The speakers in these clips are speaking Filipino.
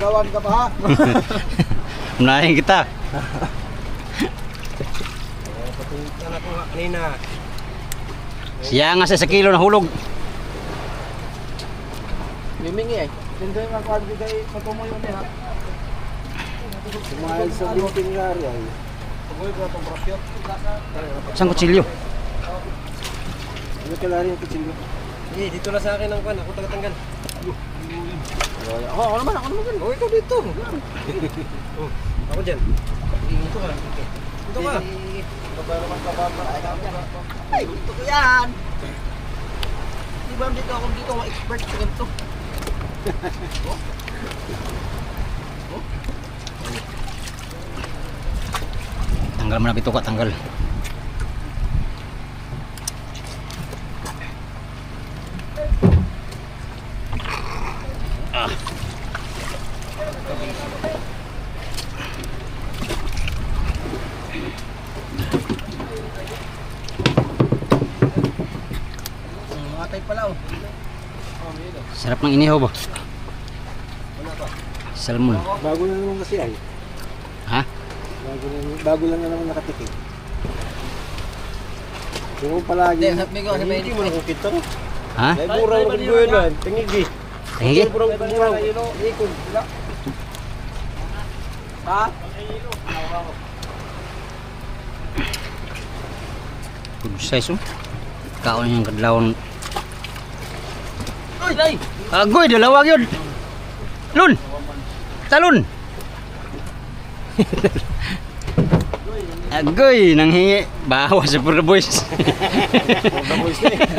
Agawan ka pa ha. Unahin kita. Patuntan ako nga kanina. Siya nga sa kilo na hulog. Mimingi eh. Tindoy nga kung bigay matumoy yun eh ha. Sumahal sa binting lari ay. Tumoy ko itong brasyot. Isang kutsilyo. Ano kalari yung kutsilyo? Eh, dito na sa akin ang pan. Ako tagatanggal. Ako naman dyan. Oh, ikaw dito. Oh, ako dyan. Dito ka. Dito ka. Ay, dito ko yan. Di ba dito ako dito expert sa ganito? Tanggal mo na bituka, tanggal. Matay pala oh. Sarap ng inihaw ba? Salmon. Bago na naman kasi ay. Ha? Bago lang na naman nakatikim. Pero palagi. Hindi mo nakukit to. Ha? Ay burang magbuhay na. Tingigi. Tingigi? Burang. Ikon. Ha? Good size oh. Kaon yung kadlawon. Uy, dai. Agoy, dalawa yun. Lun. Talon. Agoy, nanghingi. Bawa sa Pura Boys.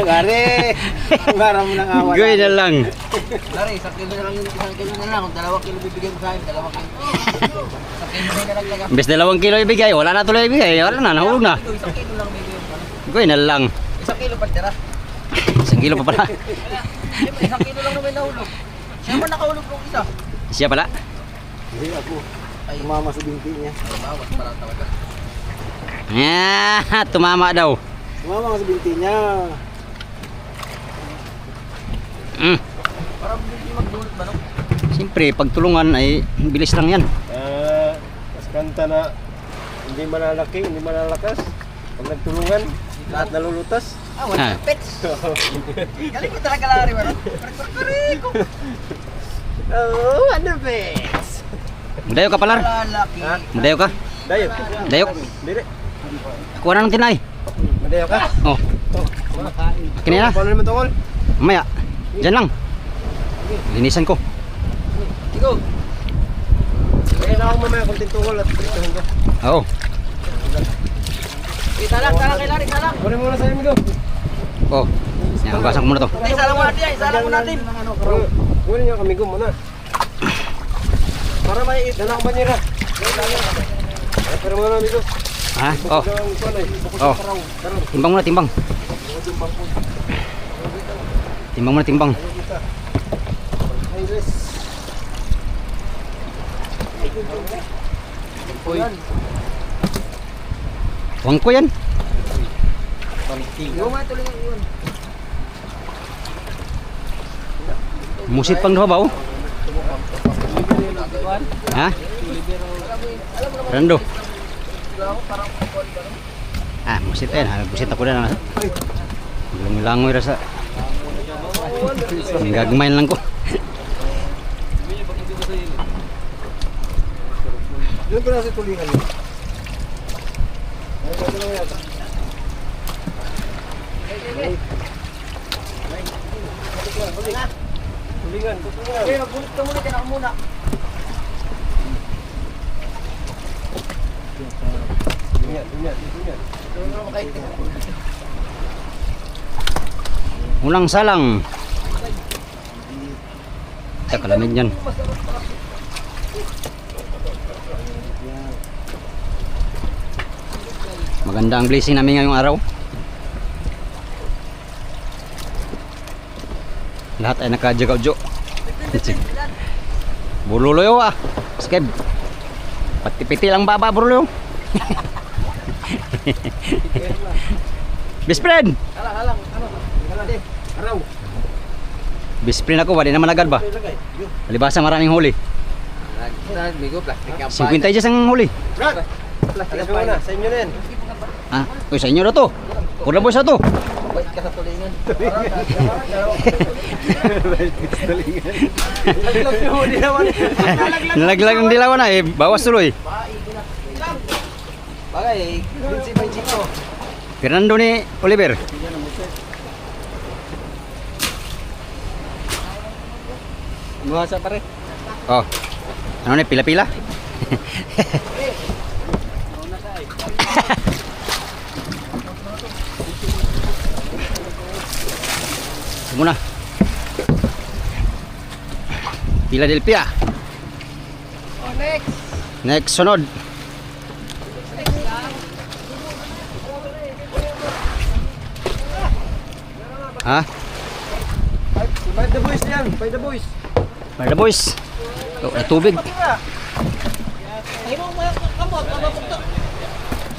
Gare. Gara mo nang awan. Agoy na lang. Gare, isang kilo na lang yung isang kilo na lang. Kung 2 kilo bibigyan mo sa akin, 2 kilo. Isang kilo na lang talaga. Imbes 2 kilo ibigay, wala na tuloy ibigay. Wala na, nahulog na. Isang kilo lang bibigyan mo. Agoy na lang. 1 kilo pa tira. 1 kilo pa pala. 1 kilo lang naman nahulog. Siya man nakahulog ng isa. Siya pala. Hindi ako. Ay, tumama sa binti niya. Ay, bawas para talaga. Tumama daw. Tumama sa binti niya. Para hindi magdulot ba no? Siyempre, pagtulungan ay bilis lang yan. Mas kanta na hindi malalaki, hindi malalakas. Pag nagtulungan, lahat nalulutas. Ah, wala pets. Galing ko talaga lari ba no? Kariko. Oh, ano pets? Mudayo ka palar. Ha? Mudayo ka. Dayok. Dayok. Dire. Kuha na ng tinay. Madayo ka? Oh. Akin na. Paano naman tungkol? Mamaya. Diyan lang. Linisan ko. Ikaw. Kaya na ako mamaya kung tintungkol at prituhin ko. Oo. Talang kay Larry, talang. Kunin muna sa amigo. Oh. Yan, hugasan ko muna to. Isalang mo natin, isalang mo natin. Kunin niyo kami muna. Para may dalang manira. Pero muna amigo. Ha? Oh. Oh. Timbang muna, timbang. Timbang muna, timbang. Tuwang ko yan. Musit pang doha ba oh? Ha? Rando. Musit yan. Musit ako na. Langoy rasa. Gagmain lang ko. Doon ko na sa tulingan niyo. Tulingan. Okay, magbulit ka muna, tiyak muna. Tulingan. Ulang salang. Kalamig yan. Maganda ang blessing namin ngayong araw. Lahat ay nakajagaw-jo. Bululoyo ah. Skeb. Pati-piti lang baba bululoyo. Best friend. Halang. Best friend ako, wala na malagad ba? Alibasa maraming huli. Bigo, plastic ang 50 dyan ang huli. Brad! Alas mo na, sa inyo na yan. Ah, uy, sa inyo na to. Pura boys na to. Wait ka sa tulingan. Naglag yung huli naman. Nalaglag ng dilawan na eh. Bawas tuloy. Bagay, 25. Fernando ni Oliver. Buhasa pa rin. Oh. Ano ni pila-pila? Muna. Philadelphia. Oh, next. Next sunod. Ha? Find the boys yan, find the boys. Para the boys. Oh, may tubig. Ay mo, kamot, mabukto.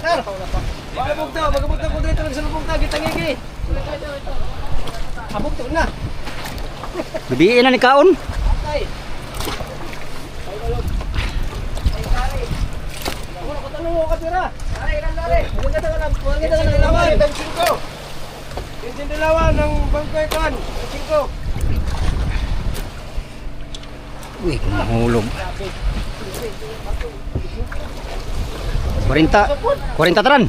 Sir, Magabugta ko dito nagsalubong ta, gitangigi. abukto na. Bibiin na ni Kaon. Ay. Yung dalawa ng bangkay kan, 5. Uy, mahulog. 40 taran.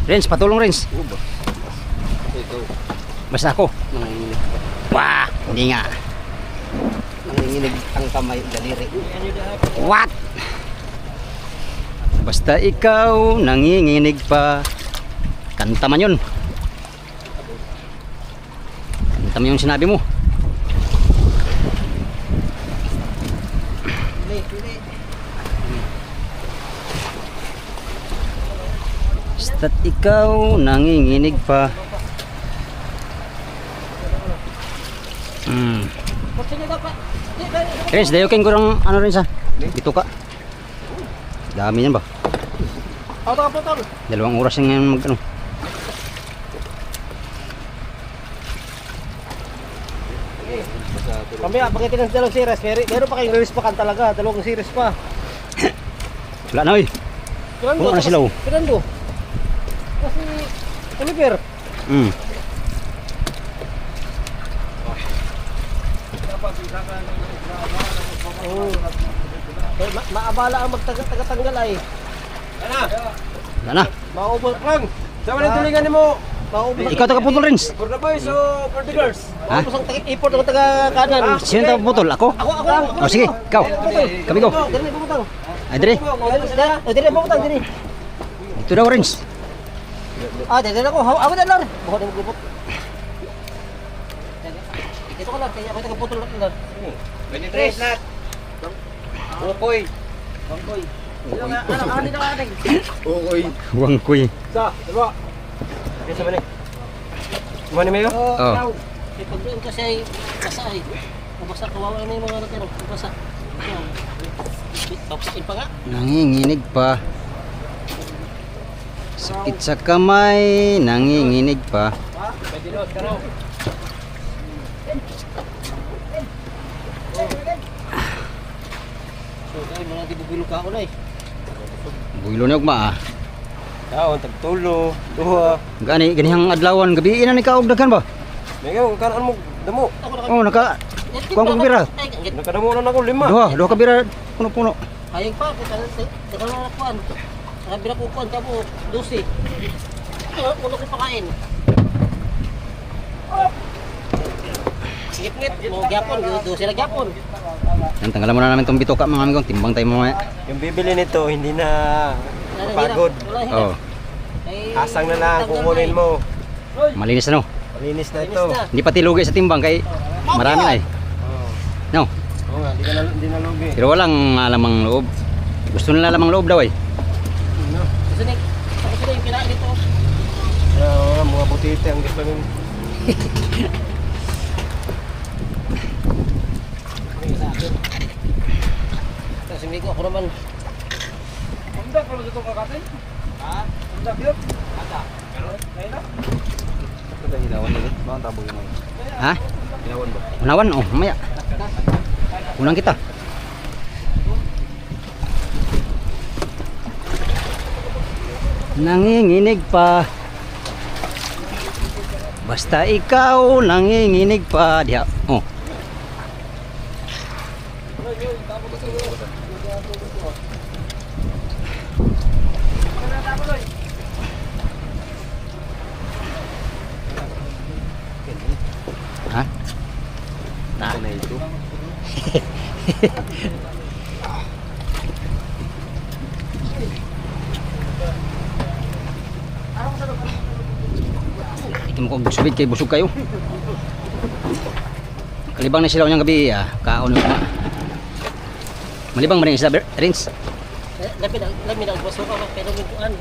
Rins, patulong Rins. Basta ako. Nanginginig. Wah, hindi nga. Nanginginig ang kamay, daliri. What? Basta ikaw nanginginig pa. Kanta man yun. Kanta mo yung sinabi mo. Pili. Basta't ikaw nanginginig pa. Kutsanya dapat. Rins, dayo keng kurang ano rin sa. Dito ka. Dami yan ba? Auto ka potol. 2 oras yung mag ano. Mamaya, pakitin ng dalawang series. Meron pa kayong release pa kan talaga, 2 series pa. Wala na oy. Puno na sila oh. Fernando. Kasi, Oliver. Oh. Maabala ang magtagatanggal ay. Wala na. Maubos lang. Sa walang tulingan ni mo. Maubos. Ikaw taga-putol Rins. For the boys o for the girls? Ha? Maubos ang import ng taga-kanan. Sino taga-putol? Ako? Ako. O sige, ikaw. Kami ko. Dili bumutang. Ay, dire. Dili bumutang dili. Ito daw Rins. Dili ako. Hawa na lang. Buhat mo gubot. Ito ka lang kaya ako taga-putol lang. Tres lahat. Ukoy. Bangkoy. Ano na ating? Ukoy. Wangkoy. Sa, dalawa. Kesa ba ni? Mani mayo? Oh. Pag doon kasi ay basa ay. Basa kawawa na yung mga natero. Basa. Babasain pa nga. Nanginginig pa. Sakit sa kamay, nanginginig pa. Pwede los, karo. Ay, mga di bubilo ka ako na eh. Builo na ugma ah. Taon, tagtulo, duha. Gani, ganihang adlawan, gabi na ni kaog daghan ba? Mayroon, kanan mo, damo. Oh, naka kuang kong bira. Nakadamo na ako, 5. Duha ka bira puno-puno. Hayang pa, daga na nakuan. Sabi na kukuan ka po, 12. Ulo ko pakain. Ngit-ngit, mo gyapon, 12 na gyapon. Yan, tanggalan muna namin tong bitoka mga amigong, timbang tayo mamaya. Yung bibili nito, hindi na pagod. Wala hirap. Oh. Kasang na lang, kukunin mo. Malinis ano? Malinis na Malinis ito. na. Hindi pati lugi sa timbang kay marami na eh. Oo. No? Oo nga, di na lugi. Pero walang lamang loob. Gusto nila lamang loob daw eh. No. Gusto na yung kinain dito. Oo, mga butite ang gusto nyo. Sa akin. Kasi Migo, ako naman. Undak pa dito kakatin? Ha? Undak yun? Ata. Pero, kaya na? Ito hilawan nila. Bakang tabo yun. Ha? Hilawan ba? Unawan? Oh, mamaya. Unang kita. Nanginginig pa. Basta ikaw nanginginig pa. Diha. Oh. Ha? Na ito. Ikim ko subid kay busog kayo. Kalibang na sila unyang gabi kaon na. Malibang man yung isda Rins. Lamin ang basuka ka, pero miguan.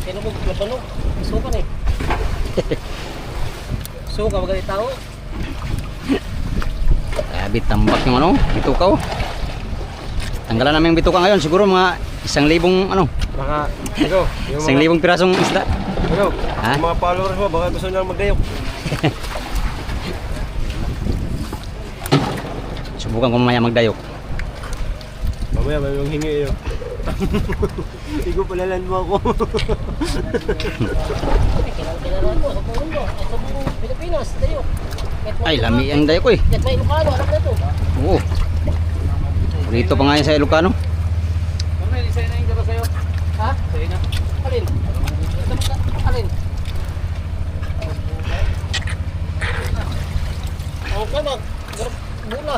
Pero maglabanog. Suka na eh. Suka, magalit tao. Grabe tambak yung ano, bitukaw. Tanggalan namin yung bituka ngayon, siguro mga 1,000 ano, Baka, ikaw, yung 1,000 pirasong isda. ikaw, Ha? yung mga followers mo, baka gusto nyo magdayok. Subukan ko mamaya magdayok. Mamaya, may yung hingi yun. Ikaw palalan mo ako. Kailangan mo sa buong mundo. Sa buong Pilipinas, tayo. Ay, lami ang dayok ko eh. Kahit may Ilocano, alam na ito. Oo. Dito pa nga yan sa Ilocano. May isa na yung gaba sa'yo. Ha? Sa'yo na. Alin? Alin? Ang kamag. Bula.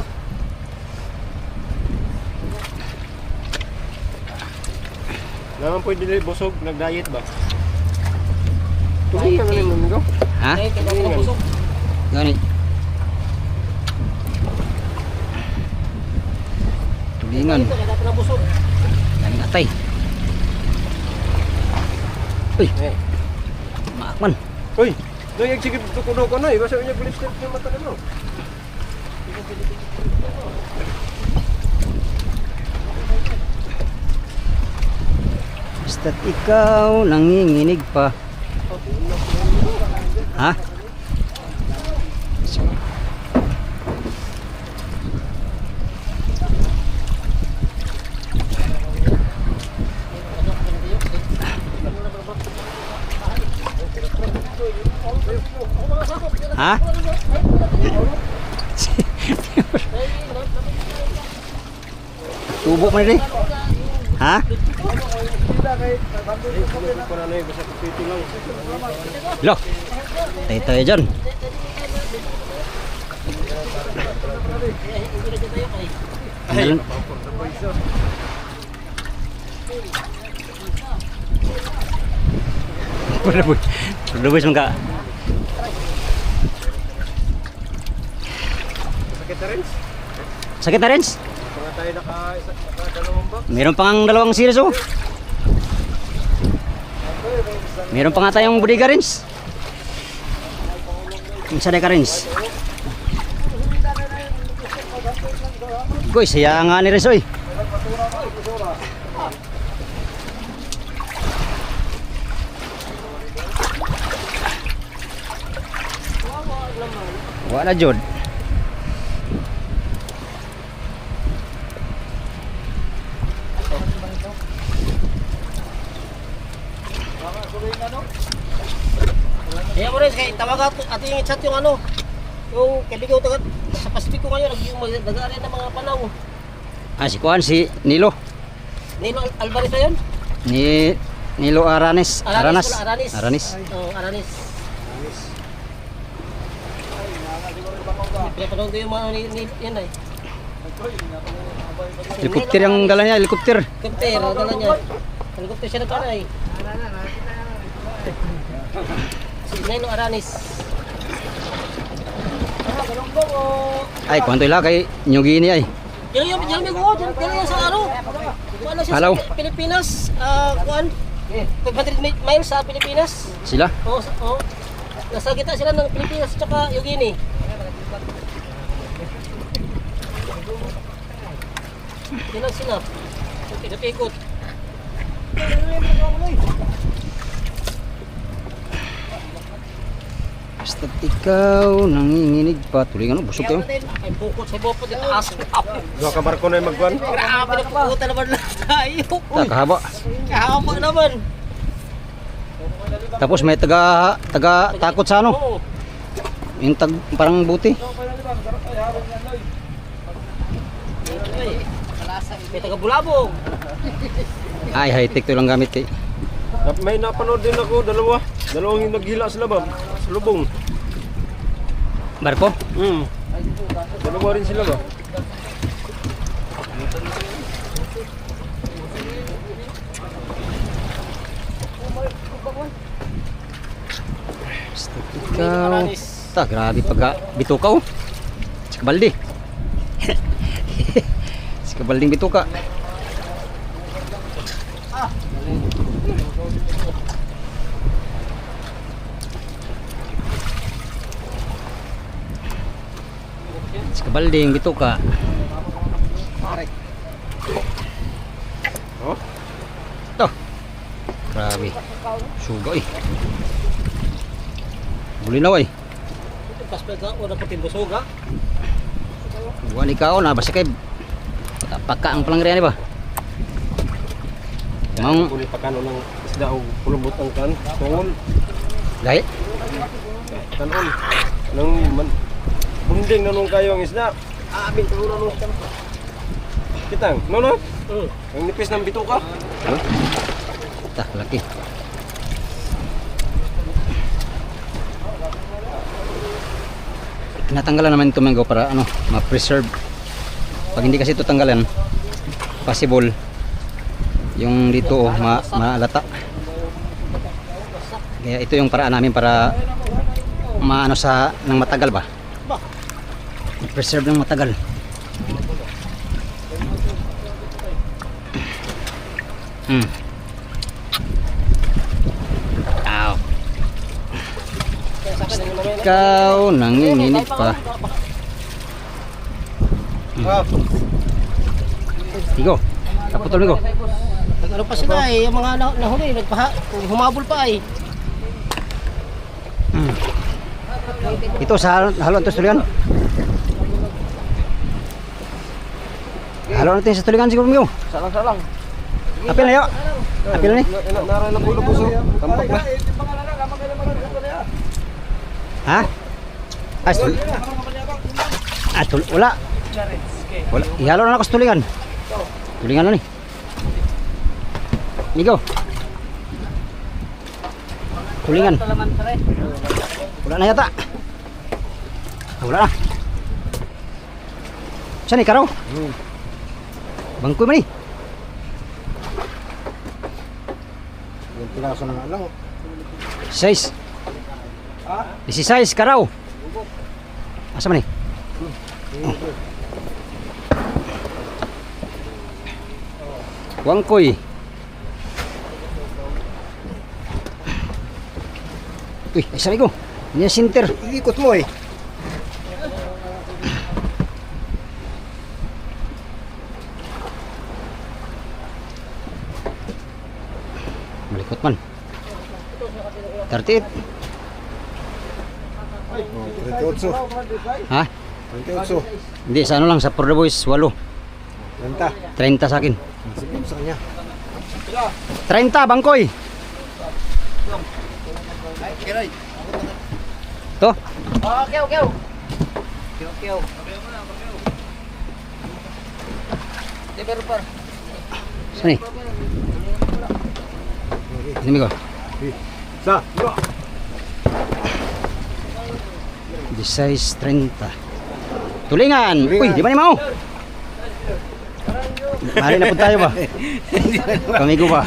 Naman pwede nila busog, nag-diet ba? Tugin ka na naman ikaw. Ha? Ay, kailangan na busog. Gani. Tulingan. Ito, kailangan na busog. Gani atay. Uy, maakman. Uy, nayag sige tukudo ko na eh. Basta niya lipstick yung mata na. Basta't ikaw nanginginig pa. Ha? Ha? Tubo man rin. Ha? Loh. Tayo dyan. Ay. Perdubis mangga. Sakit na rin. Sakit na rin? Mga tayo naka-dalawang box. Meron pang dalawang series oh. Meron pa nga tayong bodega rins. Isa na ka rins. Goy, saya nga ni rins oy. Wala jud. Kaya mo rin, kaya tawag ato yung chat yung ano, yung kaibigan ko tagat sa Pacifico ngayon, yung nag-aaral ng mga panaw. Ah, si Kuan, si Nilo. Nino Alvarez na yun? Nilo Aranes. Aranis. Aranis. Oo, Aranis. Pinapanood ko yung mga yan ay. Helikopter yung dala niya, helikopter. Helikopter, dala niya. Helikopter siya nagkanay. Si Neno Aranis. Ay, kwanto ila kay New Guinea ay. Yan may ko, yan sa ano? Kuan na siya Hello? sa Pilipinas. Kuan. 500 miles sa Pilipinas. Sila? Oo. Nasa gitna sila ng Pilipinas at New Guinea. Yan ang sinap. Pinapikot. Basta't ikaw nanginginig pa. Tulingan no, busog kayo. Ay bukot sa bopot ito aso. Duha ka barko na magkuhan. Grabe na pupunta naman lang tayo. Ta kahaba. Kahaba naman. Tapos may taga takot sa ano. Oo. Yung parang buti. May taga Bulabog. Ay, high-tech to lang gamit kay. May napanood din ako, dalawang yung naghila sila ba? Sa lubong. Barko? Dalawa rin sila ba? Basta't ikaw. Ta, grabe pagka bitukaw. Si Kabaldi. Si Kabalding bituka. Si Kabalding bituka. Oh? To. Grabe. Suga eh. Bulinaw eh. Pas pa ka ora pati busog ha. Buwan ikaw na basta kay pagka ang palangrian ba? Mang Kulit pa kano ng isda o pulubot ang kan. Tungol. gahi. Kanon. Nang bunding na nung kayo ang isda. Amin tulo na nung kitang. No? Ang nipis ng bituka. Ta laki. Natanggalan naman ito mango para ano, ma-preserve. Pag hindi kasi ito tanggalan, possible yung dito oh, malata. Kaya ito yung paraan namin para maano sa ng matagal ba? Preserve ng matagal. Ow. Ikaw nanginginig pa. Tigo. Kaputol Migo. Ano pa sila eh, yung mga nahuli, humabol pa eh. Ito sa haluan to sa tulingan. Haluan natin sa tulingan siguro Migo. Salang-salang. Apil na yo. Apil ni. Naray na pulo puso. Tampak na. Ha? Astul. Atul wala. Wala. Ihalo na ako sa tulingan. Tulingan na ni. Migo. Tulingan. Wala na yata. Wala na. Saan ikaw? Bangkoy mo ni. Yung piraso ng ano. 6. 16 karaw. Asa man ni? Wangkoy. Uy, ay sabi ko. Ini sinter. Ikot mo eh. Malikot man. 38. 38. Ha? 38. Hindi, sa ano lang, sa Porta Boys, 8. 30 sa akin. Sige sa kanya. 30, bangkoy. To? Okay. Pero par. Saan eh? Sini ko. Sa. 16:30. Tulingan. Uy, di ba ni Mao? Mari na po tayo ba? Kamigo ba?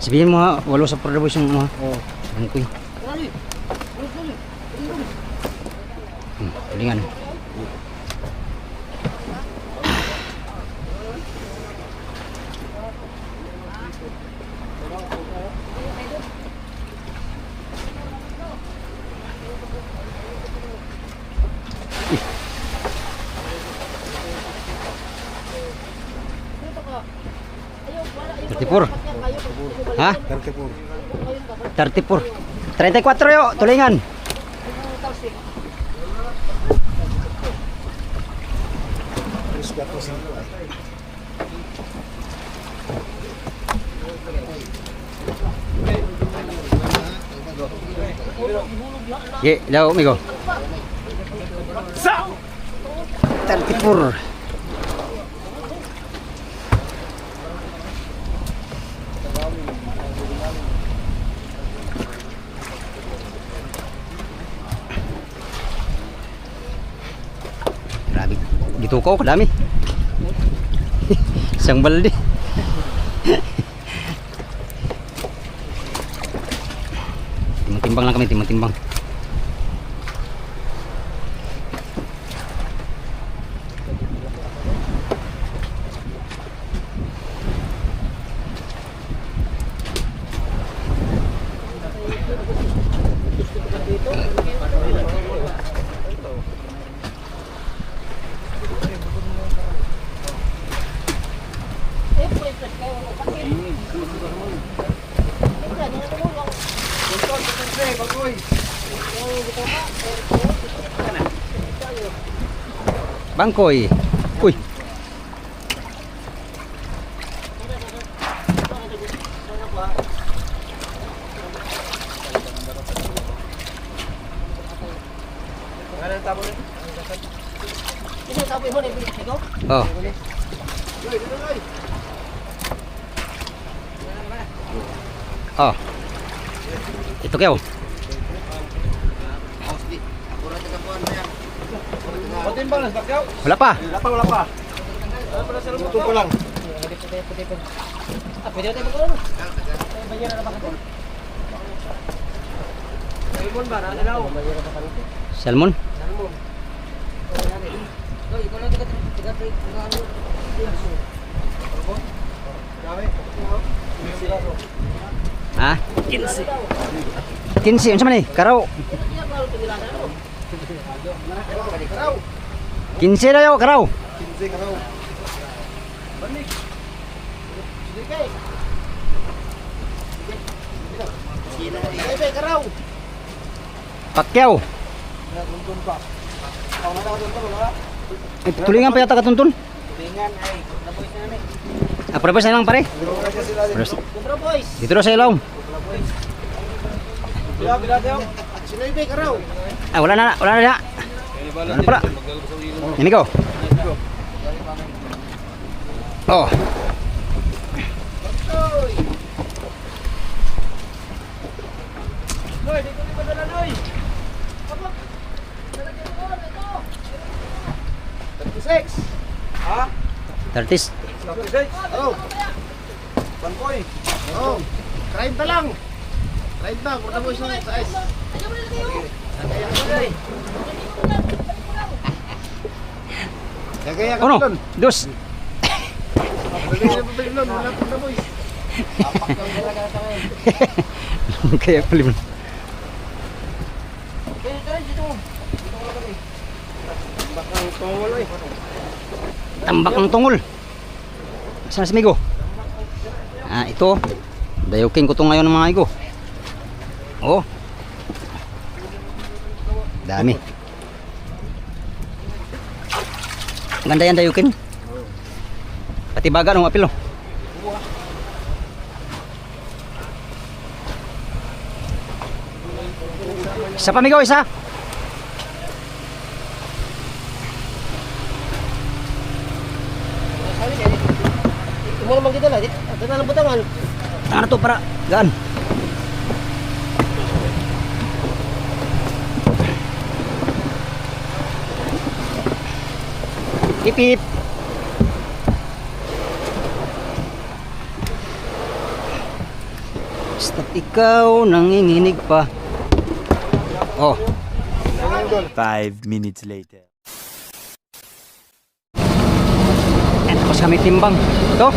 Sabihin mo ha, walo sa pardabos yung mga. Oh. Bangkoy. Tulingan. Tertipur. Ha? 34. 34 yuk, tulingan. Ye, daw migo. 34. Grabe. Dito ko, kadami. Isang balde. Timang-timbang lang kami, timang-timbang. Bangkoy. Uy. Oh. Oh. Ito kayo. Wala pa. Wala pa. Ito pa lang. Pwede tayo magkaroon. Bayaran na ba ka? Salmon ba? Nalaw. Salmon. Salmon. Ikaw lang tiga-trade. Ha? 15. Unsa man ni? Karaw. 15 daw, karaw. Pakyaw. Tulingan pa yata katuntun. Tulingan ay naboy na ni. Ah, pare lang pare. Kontro boys. Dito na sa ilaw. Bila daw. Sinoy be karaw. Ah, wala na. Wala na pala. Ini ko. Oh. Noy, dito ni padala noy. Apa? 36. Ha? 30. 36. Oh. Bangkoy. Oh. 30 lang. 30 kung naboy sa size. Kagaya ka Uno, doon. dos. Kagaya pa doon, wala pa naboy. Apak lang talaga sa ngayon. Kaya palim. Bakang tungol eh. Tambak ng tungol. Saan si Migo? Ah, ito. Dayukin ko to ngayon ng mga igo. Oh. Dami. Ganda yan dayukin. Pati baga ng apil, no? Isa pa, Migo, isa. Imo naman kita lah. Ada dalam butangan. Tangan to para. Gaan. Hip hip. Basta't ikaw nanginginig pa. Oh. 5 minutes later. And tapos kami timbang. Ito.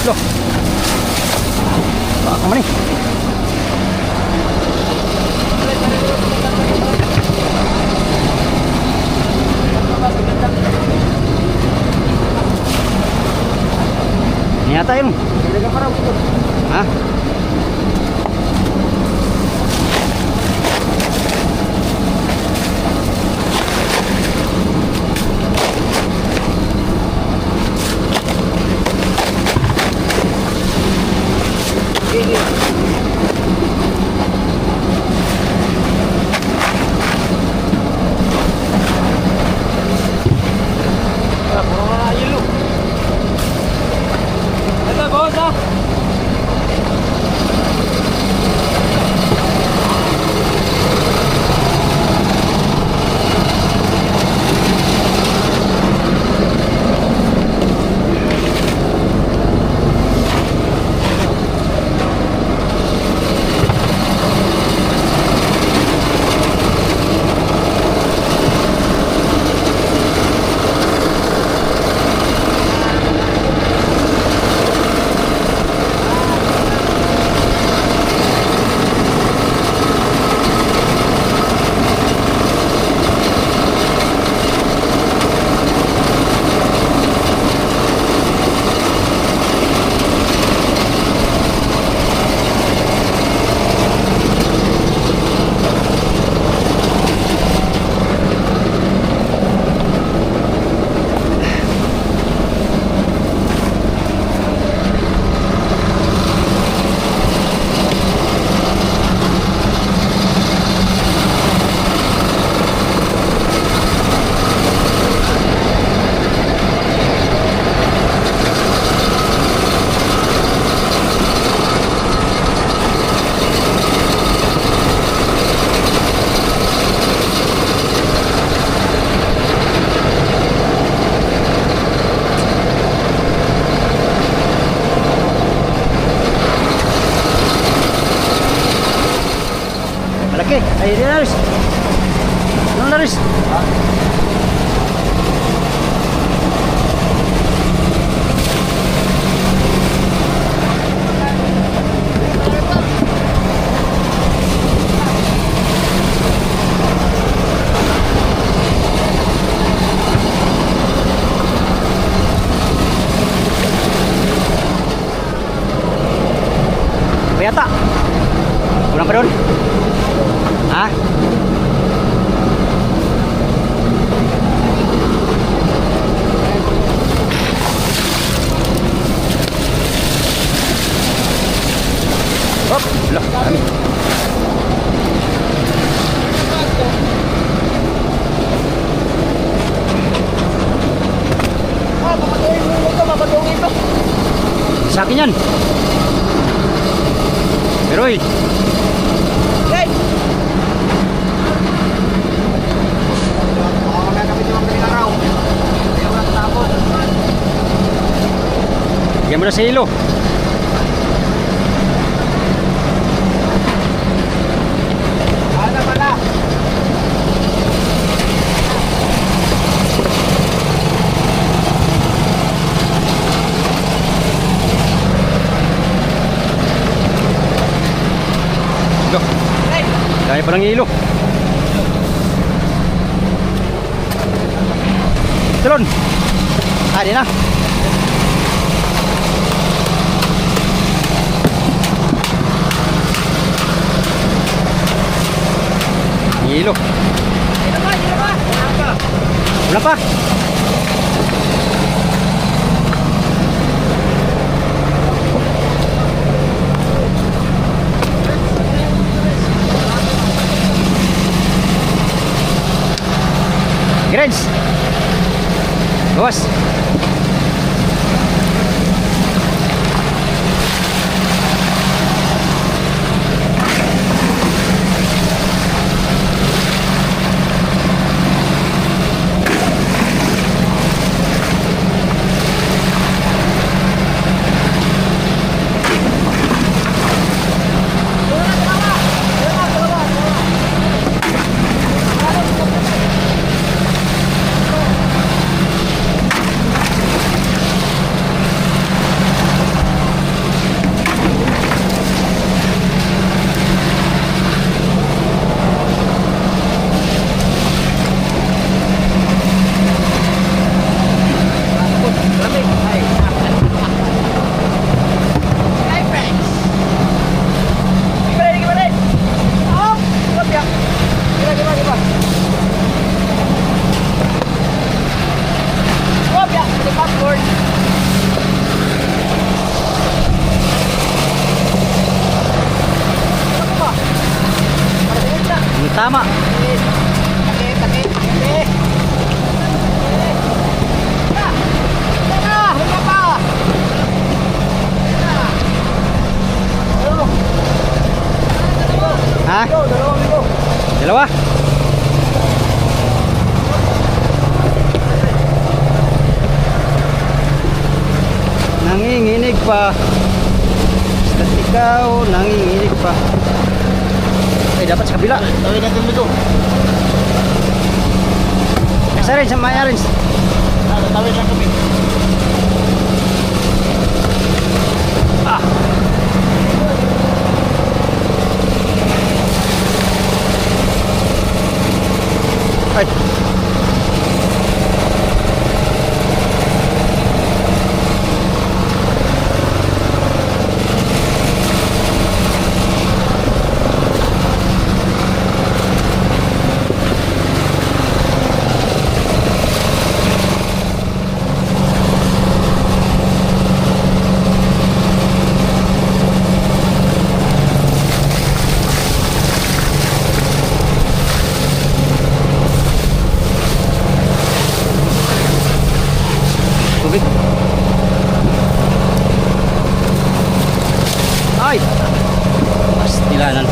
Loh. Baka man eh. Ini yata yun. Hah? Malaki. Ay, di na, Riz. Ano na, Riz? Apa yata? Kurang pa doon? Ha? Hop, lah, kami. Sa akin yan. Meroy. Bigyan mo na sa ilo. Go. Dahil pa ng ilo. Talon. Di na. Hilo. Wala pa. Grades. Bawas. pa. Basta't ikaw nanginginig pa. Ay, dapat sa kabila. Tawid natin dito. Sa rin, sa Maya rin. Tawid lang kami. Ah! Ay! Tubig. Ay! Pastilanan.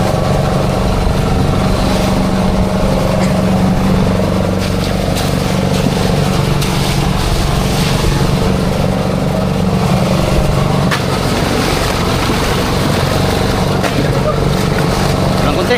Kurang konti.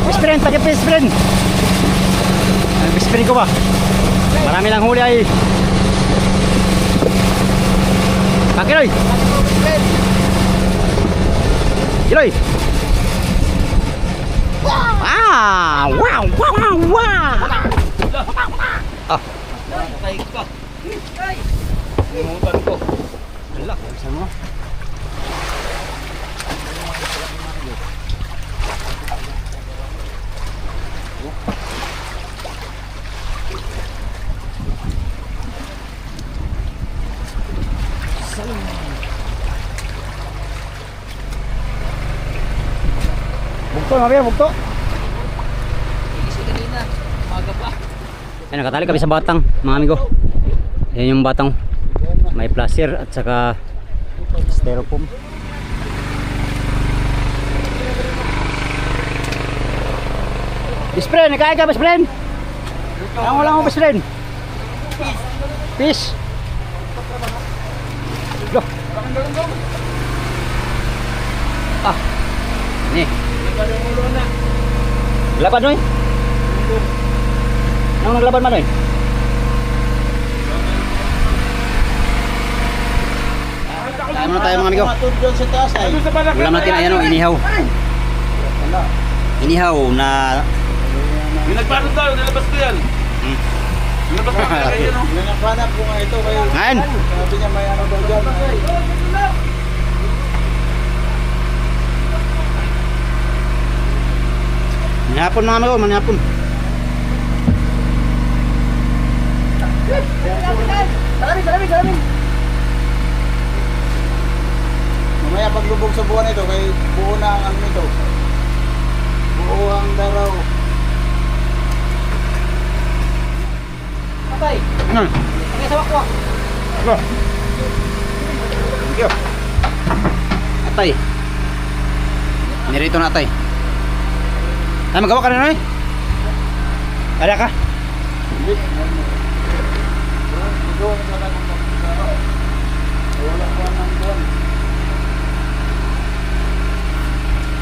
Best friend, pati best friend. Ang best friend ko ba? Marami lang huli ay. Pakiloy. Kiloy. Ah, wow, wow, wow, wow. Ah. Patay ka. Limutan ko. Wala, saan mo? Bugto, mabaya, bugto. Ay, nakatali kami sa batang, mga amigo. Yan yung batang. May plaster at saka styrofoam. Best friend, nakain ka best friend? Ang wala mo best friend? Fish. Loh. Ah. Nih. Laban noy. Nang naglaban man noy. Ano tayo mga amigo? Ulam natin ayan o, inihaw. Inihaw na... Yung nagparod daw, nilabas ko yan. Nangapanap ko nga ito kayo. Ngayon. Sabi niya may ano daw dyan. Manihapon mga amigo, manihapon. Salamin. Mamaya paglubog sa buwan ito, kay buo na ang ano nito. Buo ang daraw. Patay. Ano? Okay, sa wakwa. Ano? Thank you. Atay. Nirito na atay. Ay, magawa ka na eh. Ada ka? Hindi. Doon sa kanong magkasara. Wala ko ng buwan.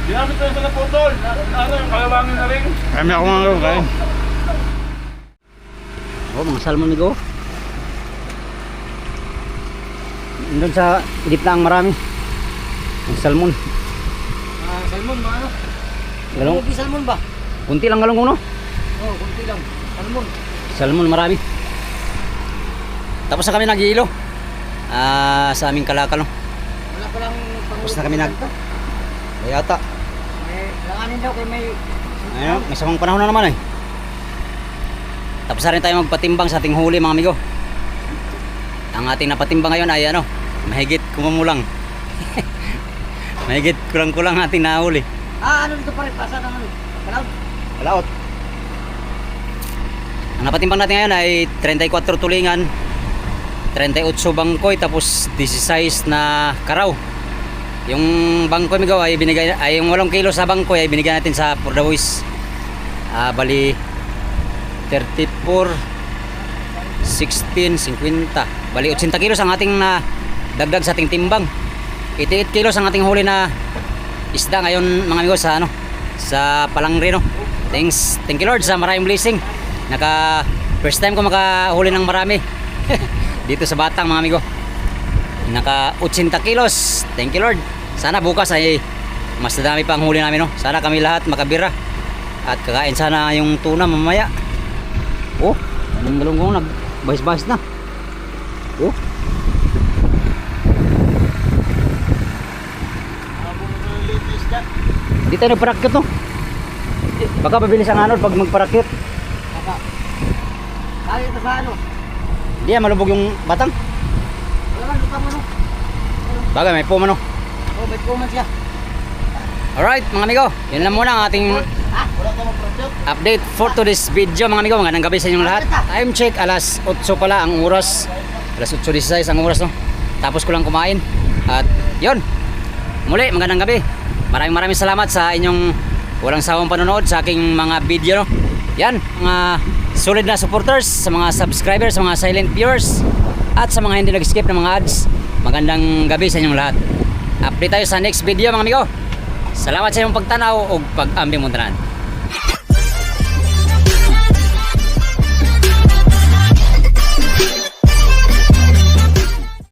Ginamit ko yung putol. Ano yung kalawangin na rin? Kami ako mga gawin kain. Oh, mga salmon ni Go. Doon sa gitna ang marami. Ang salmon. Salmon ba ano? Galong. Hindi salmon ba? Kunti lang galong kuno. Oo, kunti lang. Salmon. Salmon marami. Tapos na kami nag-iilo. Sa aming kalakal. No? Wala pa lang Tapos na kami nag... Yata. May langanin daw kay may... Ayun, may samang panahon na naman eh. Tapos na rin tayo magpatimbang sa ating huli mga amigo. Ang ating napatimbang ngayon ay ano, mahigit kumumulang. Mahigit kulang-kulang ating nahuli. Ano dito pa rin? Pasa naman. Kalaw? Kalaot. Ang napatimbang natin ngayon ay 34 tulingan, 38 bangkoy, tapos 16 na karaw. Yung bangkoy migaw ay binigay, ay yung 8 kilo sa bangkoy ay binigay natin sa Pordabuis. Bali 34 16 50. Bali 80 kilos ang ating na dagdag sa ating timbang. 88 kilos ang ating huli na isda ngayon mga amigo sa ano, sa Palangre no. Thank you Lord sa maraming blessing. First time ko makahuli ng marami dito sa Batang mga amigo. Naka 80 kilos. Thank you Lord. Sana bukas ay mas dami pa ang huli namin no. Sana kami lahat makabira at kakain sana yung tuna mamaya. Oh, anong galunggong nagbahis-bahis na. Oh. Hindi tayo nagparakit no. Baka mabilis ang anod pag magparakit. Baka. Kaya ito sa ano? Hindi malubog yung batang. Wala man, lupa mo no? Bagay may puma no. Oh, may puman siya. Alright mga amigo, yun lang muna ang ating Wala ka mag-project? update for today's video mga amigo. Magandang gabi sa inyong lahat. Time check alas 8 pala ang oras. Alas 8:16 ang oras no. Tapos ko lang kumain. At yun. Muli magandang gabi. Maraming salamat sa inyong walang sawang panonood sa aking mga video no. Yan, mga solid na supporters, sa mga subscribers, sa mga silent viewers, at sa mga hindi nag-skip ng mga ads. Magandang gabi sa inyong lahat. Update tayo sa next video mga amigo. Salamat sa inyong pagtanaw o pag-ambi mo tanan.